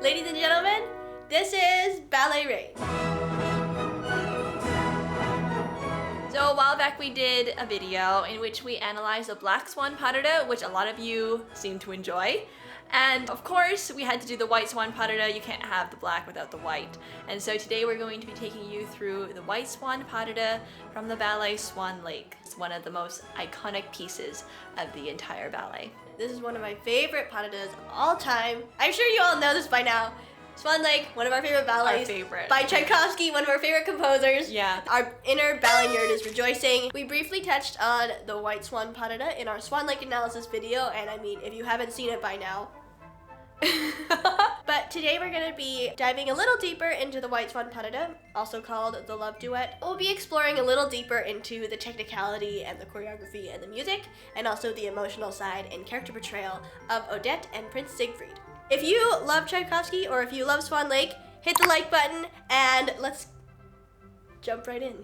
Ladies and gentlemen, this is Ballet Rain. So a while back we did a video in which we analyzed the Black Swan pas de deux, which a lot of you seem to enjoy. And of course, we had to do the White Swan pas de deux. You can't have the black without the white. And so today we're going to be taking you through the White Swan pas de deux from the ballet Swan Lake. It's one of the most iconic pieces of the entire ballet. This is one of my favorite pas de deux of all time. I'm sure you all know this by now. Swan Lake, one of our favorite ballets. Our favorite. By Tchaikovsky, one of our favorite composers. Yeah. Our inner ballet nerd is rejoicing. We briefly touched on the White Swan pas de deux in our Swan Lake analysis video, and I mean, if you haven't seen it by now. But today we're going to be diving a little deeper into the White Swan pas de deux, also called the Love Duet. We'll be exploring a little deeper into the technicality and the choreography and the music, and also the emotional side and character portrayal of Odette and Prince Siegfried. If you love Tchaikovsky or if you love Swan Lake, hit the like button and let's jump right in.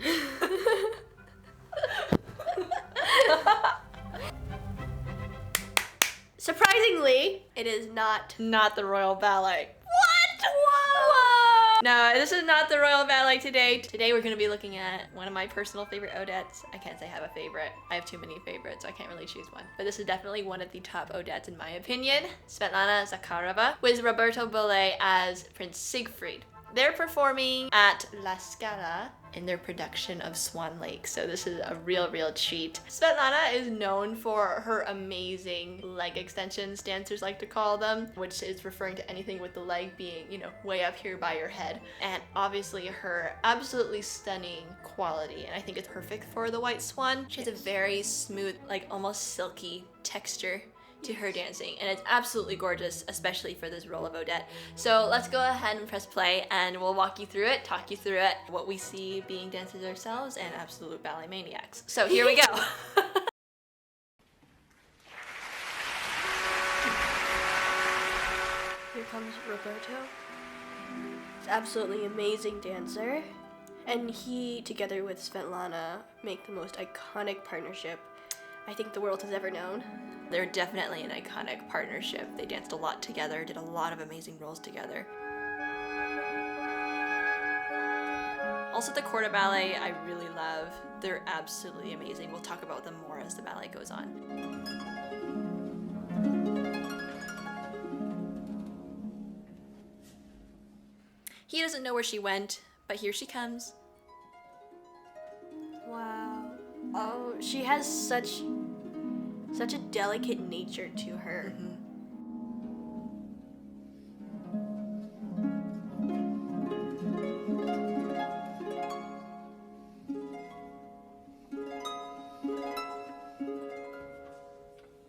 Surprisingly, it is not the Royal Ballet. What? Whoa! No, this is not the Royal Ballet today. Today we're going to be looking at one of my personal favorite Odettes. I can't say I have a favorite. I have too many favorites, so I can't really choose one. But this is definitely one of the top Odettes in my opinion. Svetlana Zakarova with Roberto Bolle as Prince Siegfried. They're performing at La Scala in their production of Swan Lake, so this is a real treat. Svetlana is known for her amazing leg extensions, dancers like to call them, which is referring to anything with the leg being, you know, way up here by your head. And obviously her absolutely stunning quality, and I think it's perfect for the White Swan. She has a very smooth, like almost silky texture to her dancing, and it's absolutely gorgeous, especially for this role of Odette. So let's go ahead and press play and we'll walk you through it, talk you through it, what we see being dancers ourselves and absolute ballet maniacs. So here we go. Here comes Roberto. He's absolutely amazing dancer, and he, together with Svetlana, make the most iconic partnership I think the world has ever known. They're definitely an iconic partnership. They danced a lot together, did a lot of amazing roles together. Also the corps de ballet I really love. They're absolutely amazing. We'll talk about them more as the ballet goes on. He doesn't know where she went, but here she comes. Wow. Oh, she has such a delicate nature to her. Mm-hmm.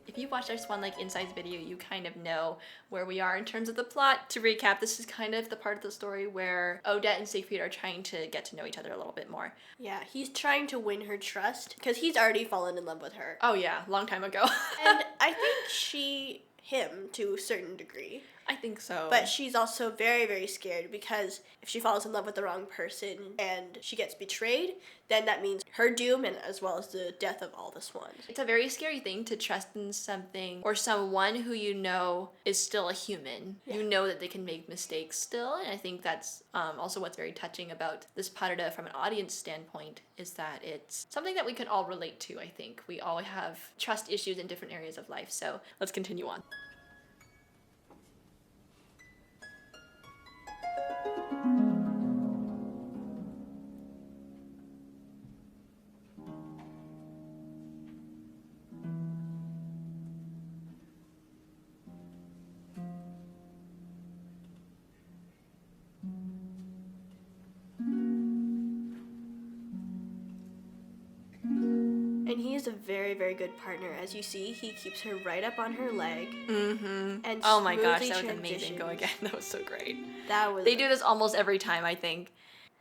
If you watched our Swan Lake Insights video, you kind of know where we are in terms of the plot. To recap, this is kind of the part of the story where Odette and Siegfried are trying to get to know each other a little bit more. Yeah, he's trying to win her trust because he's already fallen in love with her. Oh yeah, long time ago. And I think him to a certain degree. I think so. But she's also very scared because if she falls in love with the wrong person and she gets betrayed, then that means her doom and as well as the death of all the swans. It's a very scary thing to trust in something or someone who you know is still a human. Yeah. You know that they can make mistakes still, and I think that's also what's very touching about this pas de deux from an audience standpoint is that it's something that we can all relate to, I think. We all have trust issues in different areas of life, so let's continue on. And he is a very good partner. As you see, he keeps her right up on her leg. Mm-hmm. And oh my gosh, that was transitions. amazing. Go again. That was so great. They do this almost every time, I think.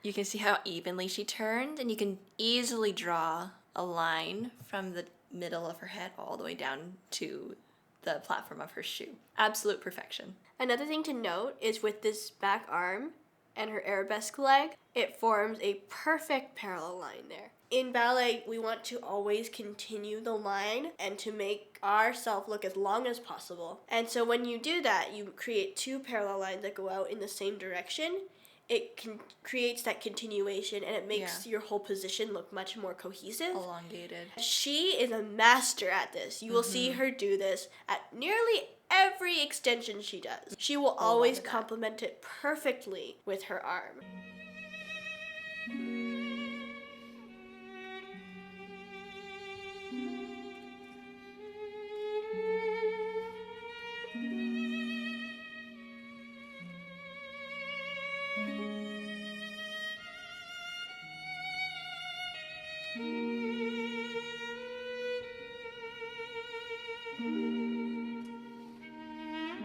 You can see how evenly she turned, and you can easily draw a line from the middle of her head all the way down to the platform of her shoe. Absolute perfection. Another thing to note is with this back arm and her arabesque leg, it forms a perfect parallel line there. in ballet, we want to always continue the line and to make ourselves look as long as possible. And so when you do that, you create two parallel lines that go out in the same direction. It creates that continuation, and it makes your whole position look much more cohesive. Elongated. She is a master at this. You will see her do this at nearly every extension she does. She will always complement it perfectly with her arm.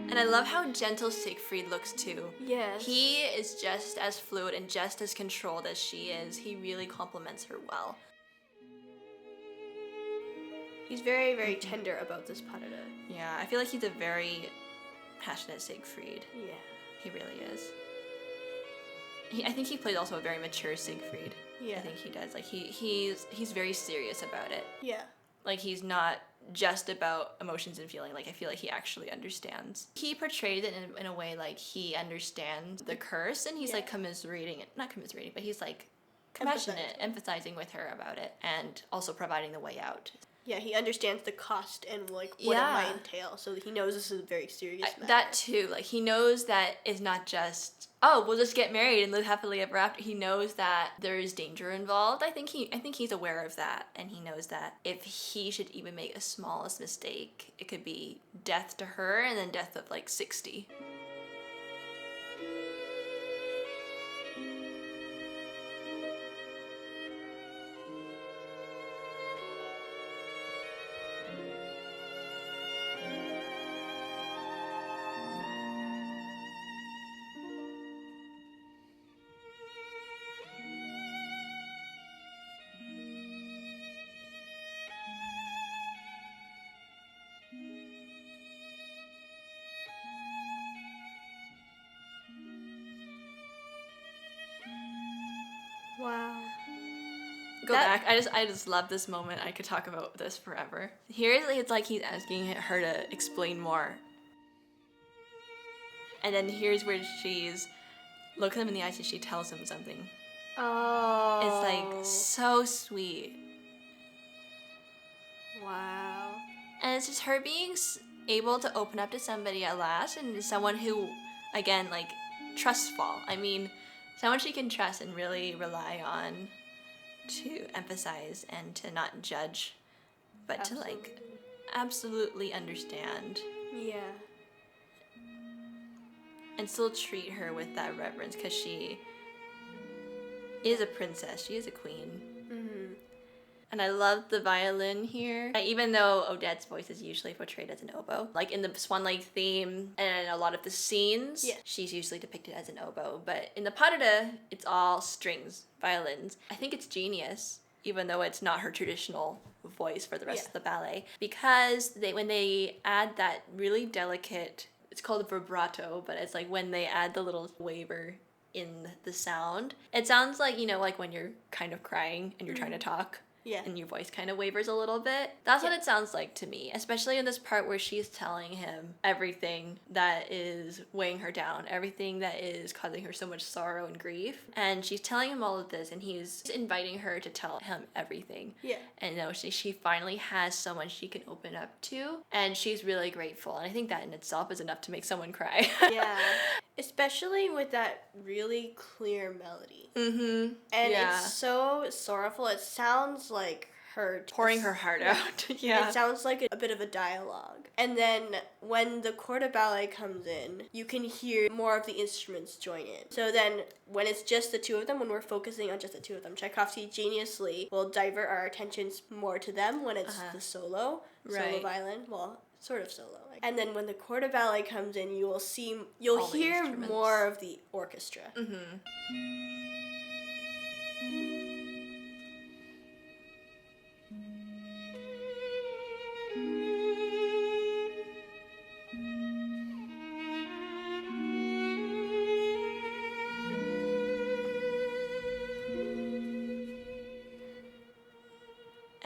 And I love how gentle Siegfried looks too. Yes. He is just as fluid and just as controlled as she is. He really compliments her well. He's very, very tender about this parada. Yeah, I feel like he's a very passionate Siegfried. Yeah. He really is. I think he plays also a very mature Siegfried. Yeah. I think he does. Like he's very serious about it. Yeah. Like he's not just about emotions and feeling. Like I feel like he actually understands. He portrayed it in a way like he understands the curse, and he's like commiserating it. Not commiserating, but he's like compassionate, empathizing with her about it, and also providing the way out. Yeah, he understands the cost and like what it might entail, so he knows this is a very serious matter. That too, like he knows that it's not just, oh, we'll just get married and live happily ever after. He knows that there is danger involved. I think he's aware of that, and he knows that if he should even make the smallest mistake, it could be death to her and then death of like 60. Wow. Go back. I just love this moment. I could talk about this forever. Here it's like he's asking her to explain more. And then here's where she's looks him in the eyes and she tells him something. Oh. It's like so sweet. Wow. And it's just her being able to open up to somebody at last, and someone who, again, like, trustful. I mean, someone she can trust and really rely on to emphasize and to not judge, but to, like, absolutely understand. Yeah. And still treat her with that reverence, because she is a princess. She is a queen. Mm-hmm. And I love the violin here. Even though Odette's voice is usually portrayed as an oboe, like in the Swan Lake theme and a lot of the scenes, she's usually depicted as an oboe. But in the parada, it's all strings, violins. I think it's genius, even though it's not her traditional voice for the rest of the ballet, because when they add that really delicate, it's called a vibrato, but it's like when they add the little waver in the sound, it sounds like, you know, like when you're kind of crying and you're trying to talk. Yeah. And your voice kind of wavers a little bit. That's what it sounds like to me, especially in this part where she's telling him everything that is weighing her down, everything that is causing her so much sorrow and grief. And she's telling him all of this, and he's inviting her to tell him everything. Yeah. And you know, she finally has someone she can open up to, and she's really grateful. And I think that in itself is enough to make someone cry. Yeah. Especially with that really clear melody. Mm-hmm. And it's so sorrowful. It sounds like her pouring her heart out. Yeah. It sounds like a bit of a dialogue. And then when the corps de ballet comes in, you can hear more of the instruments join in. So then when it's just the two of them, when we're focusing on just the two of them, Tchaikovsky geniusly will divert our attentions more to them when it's the solo violin. Well, sort of solo. And then when the corps de ballet comes in, you'll hear more of the orchestra. Mm-hmm.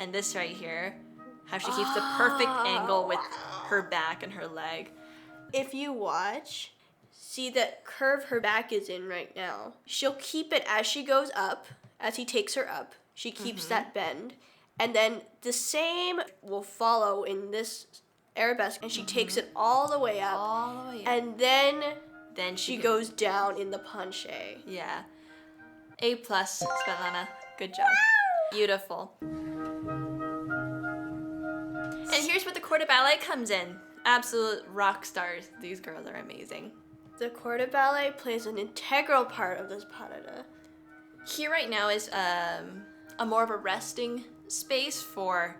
And this right here, how she keeps the perfect angle with her back and her leg. If you watch, see that curve her back is in right now. She'll keep it as she goes up, as he takes her up. She keeps that bend. And then the same will follow in this arabesque, and she takes it all the way up. All the way up. And then she goes down in the penché. Yeah. A+, Svetlana. Good job. Beautiful. And here's where the corps de ballet comes in. Absolute rock stars. These girls are amazing. The corps de ballet plays an integral part of this pas de deux. Here right now is a more of a resting space for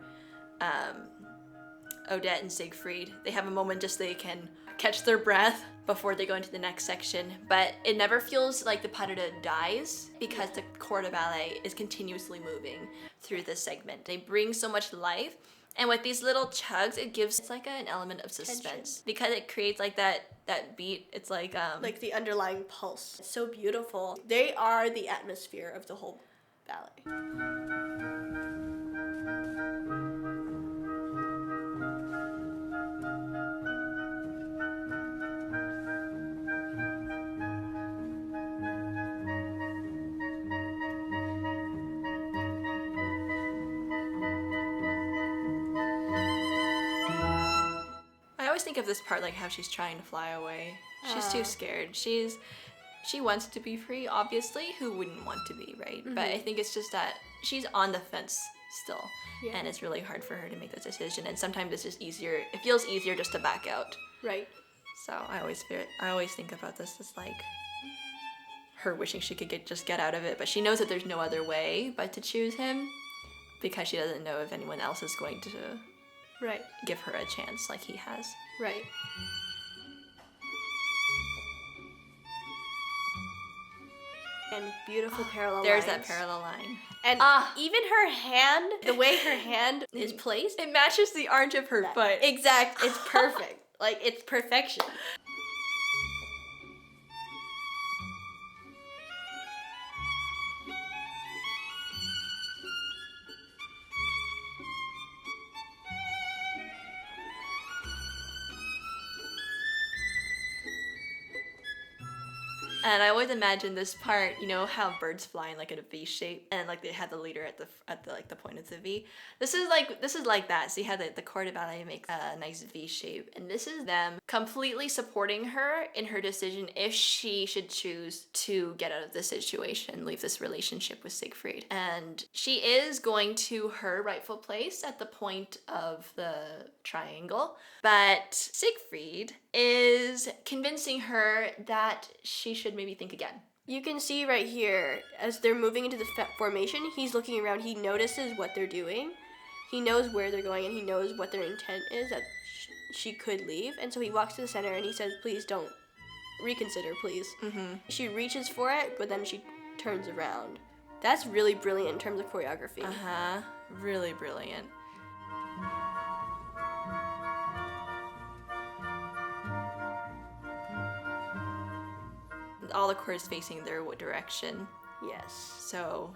Odette and Siegfried. They have a moment just so they can catch their breath before they go into the next section. But it never feels like the pas de deux dies because the corps de ballet is continuously moving through this segment. They bring so much life. And with these little chugs, it's like an element of suspense. Tension. Because it creates like that beat. It's like the underlying pulse. It's so beautiful. They are the atmosphere of the whole ballet. I always think of this part like how she's trying to fly away. She's too scared. She wants to be free, obviously. Who wouldn't want to be, right? But I think it's just that she's on the fence still. Yeah. And it's really hard for her to make this decision. And sometimes it's just easier. It feels easier just to back out. Right. So I always think about this as like her wishing she could just get out of it. But she knows that there's no other way but to choose him because she doesn't know if anyone else is going to give her a chance like he has. Right. And beautiful parallel There's lines. that parallel line. And even her hand, the way her hand is placed. It matches the arch of her foot. Exact. It's perfect. Like, it's perfection. And I always imagine this part, you know how birds fly in like in a V shape, and like they have the leader at the like the point of the V. This is like that. So you have the corps de ballet makes a nice V shape, and this is them completely supporting her in her decision if she should choose to get out of this situation, leave this relationship with Siegfried. And she is going to her rightful place at the point of the triangle, but Siegfried is convincing her that she should maybe think again. You can see right here, as they're moving into the formation, he's looking around. He notices what they're doing. He knows where they're going, and he knows what their intent is, that she could leave. And so he walks to the center, and he says, please don't reconsider, please. Mm-hmm. She reaches for it, but then she turns around. That's really brilliant in terms of choreography. Uh-huh. Really brilliant. All the corps is facing their direction. Yes. So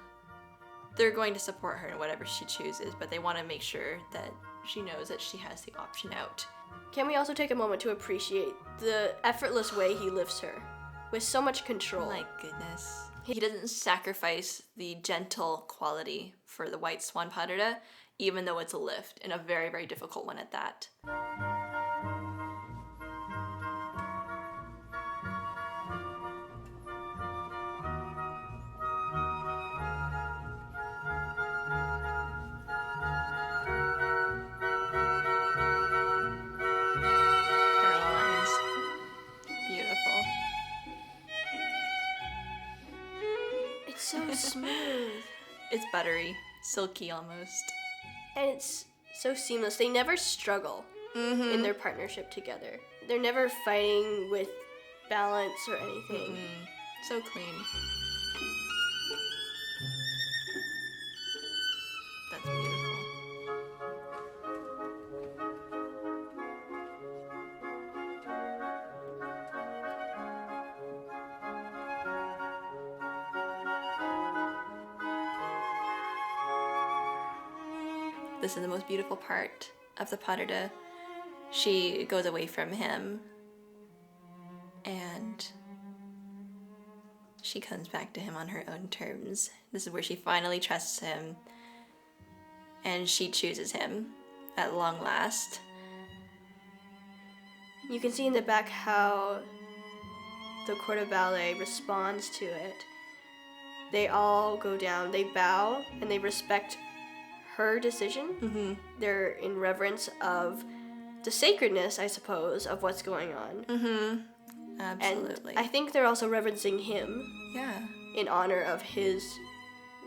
they're going to support her in whatever she chooses, but they want to make sure that she knows that she has the option out. Can we also take a moment to appreciate the effortless way he lifts her with so much control? My goodness. He doesn't sacrifice the gentle quality for the White Swan pas de deux, even though it's a lift, and a very, very difficult one at that. So smooth. It's buttery, silky almost. And it's so seamless. They never struggle in their partnership together. They're never fighting with balance or anything. So clean. That's beautiful. this is the most beautiful part of the pas de deux. She goes away from him and she comes back to him on her own terms. This is where she finally trusts him and she chooses him at long last. You can see in the back how the corps de ballet responds to it. They all go down, they bow, and they respect her decision. Mm-hmm. They're in reverence of the sacredness, I suppose, of what's going on. Mm-hmm. Absolutely. And I think they're also reverencing him. Yeah. In honor of his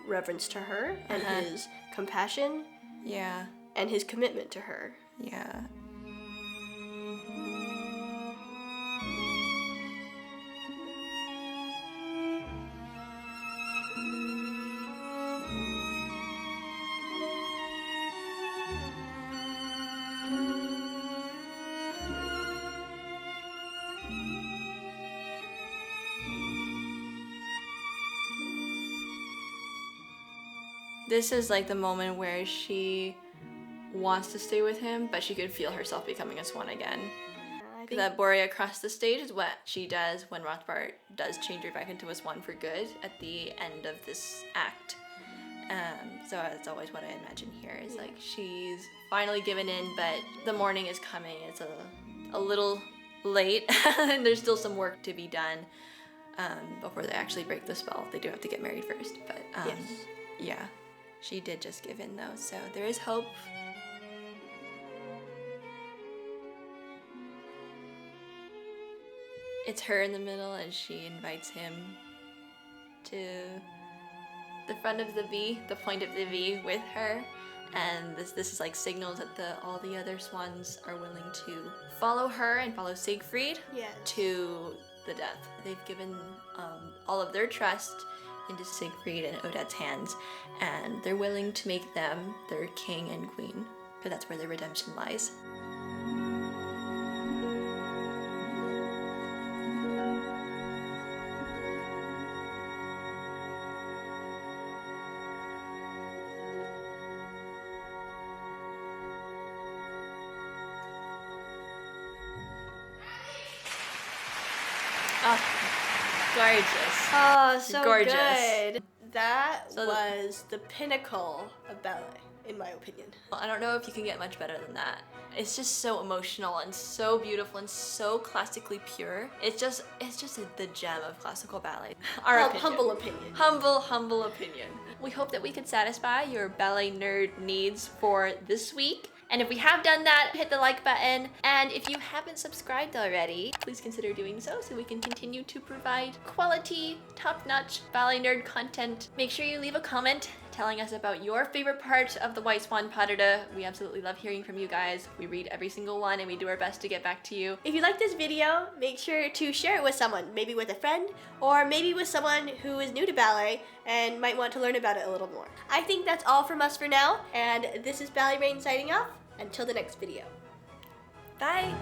reverence to her and his compassion. Yeah. And his commitment to her. Yeah. This is like the moment where she wants to stay with him, but she could feel herself becoming a swan again. That Borea across the stage is what she does when Rothbart does change her back into a swan for good at the end of this act. So that's always what I imagine here, is like she's finally given in, but the morning is coming. It's a little late and there's still some work to be done before they actually break the spell. They do have to get married first, but yes. Yeah, she did just give in though, so there is hope. It's her in the middle and she invites him to the front of the V, the point of the V with her. And this is like signals that all the other swans are willing to follow her and follow Siegfried to the death. They've given all of their trust into Siegfried and Odette's hands, and they're willing to make them their king and queen, because that's where their redemption lies. Oh, gorgeous. Oh, so gorgeous. good. That was the pinnacle of ballet, in my opinion. I don't know if you can get much better than that. It's just so emotional and so beautiful and so classically pure. It's just the gem of classical ballet. Our opinion. Humble opinion. Humble opinion. We hope that we could satisfy your ballet nerd needs for this week. And if we have done that, hit the like button. And if you haven't subscribed already, please consider doing so we can continue to provide quality, top-notch ballet nerd content. Make sure you leave a comment telling us about your favorite part of the White Swan pas de deux. We absolutely love hearing from you guys. We read every single one and we do our best to get back to you. If you like this video, make sure to share it with someone, maybe with a friend, or maybe with someone who is new to ballet and might want to learn about it a little more. I think that's all from us for now, and this is Ballet Rain signing off. Until the next video. Bye!